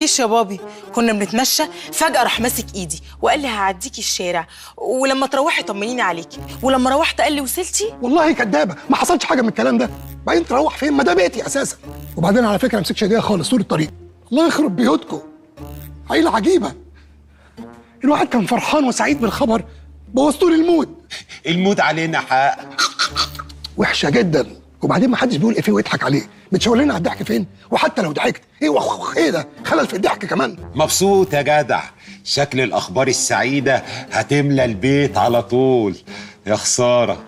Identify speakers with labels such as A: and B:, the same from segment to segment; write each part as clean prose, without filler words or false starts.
A: تحكيش يا بابي، كنا بنتمشى فجأة راح ماسك ايدي وقال لي هعديكي الشارع، ولما تروحي طمنيني عليكي، ولما روحت قال لي وصلتي؟
B: والله كدابه، ما حصلش حاجه من الكلام ده. بعدين تروح فين؟ ما ده بيتي اساسا. وبعدين على فكره ما مسكش ايديها خالص طول الطريق. الله يخرب بيوتكم، عيله عجيبه. الواحد كان فرحان وسعيد بالخبر، بوظتوا لي المود.
C: المود علينا حق.
B: وحشه جدا. وبعدين ما حدش بيقول ايه ويضحك عليه، بتشاور لنا على الضحك فين؟ وحتى لو ضحكت ايه ايه ده؟ خلل في الضحك كمان.
C: مبسوط يا جدع، شكل الاخبار السعيده هتملى البيت على طول. يا خساره.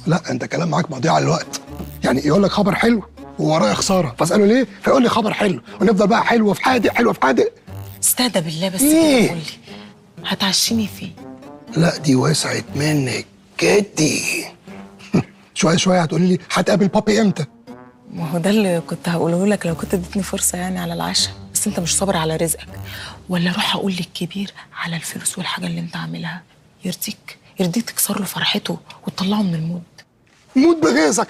B: لا انت كلام معاك مضيع على الوقت. يعني يقول لك خبر حلو وورايا خساره، فاساله ليه؟ فيقول لي خبر حلو، ونفضل بقى حلو في حادق حلو في حادق.
A: استهدى بالله بس
B: إيه؟
A: كده قول لي هتعشيني فين؟
B: لا دي وسعت منك جدي. شويه شويه هتقولي لي هتقابل بابي امتى؟
A: ما هو ده اللي كنت هقوله لك لو كنت اديتني فرصه يعني على العشاء، بس انت مش صابر على رزقك. ولا اروح اقول للكبير على الفلوس والحاجه اللي انت عاملها، يرضيك تكسر له فرحته وتطلعه من المود.
B: موت بغيظك.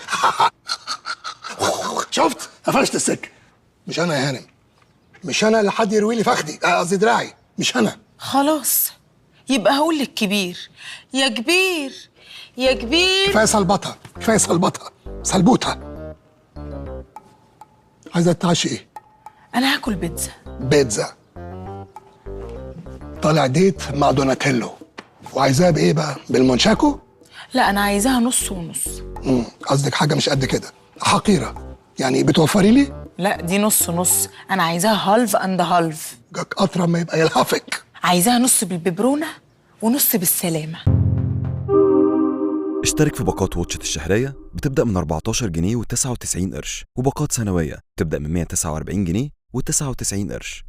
B: شفت؟ قفشت السكه. مش انا يا هانم، مش انا اللي حد يروي لي فخدي، قصدي دراعي، مش انا.
A: خلاص يبقى هقول للكبير يا كبير يا كبير.
B: كفايه صلبطها، كفايه صلبطها، صلبوتها. عايزه تتعشي ايه؟
A: انا هاكل بيتزا.
B: بيتزا. طالع ديت مع دوناتيلو، وعايزاها بايه بقى؟ بالمونشاكو؟
A: لا انا عايزاها نص ونص.
B: قصدك حاجه مش قد كده، حقيره يعني. بتوفري لي؟
A: لا دي نص نص، انا عايزاها هالف اند هالف.
B: جاك قطره ما يبقى يلهفك.
A: عايزاها نص بالببرونه ونص بالسلامه.
D: اشترك في باقات واتشت الشهرية بتبدأ من 14 جنيه و99 قرش، وباقات سنوية بتبدأ من 149 جنيه و99 قرش.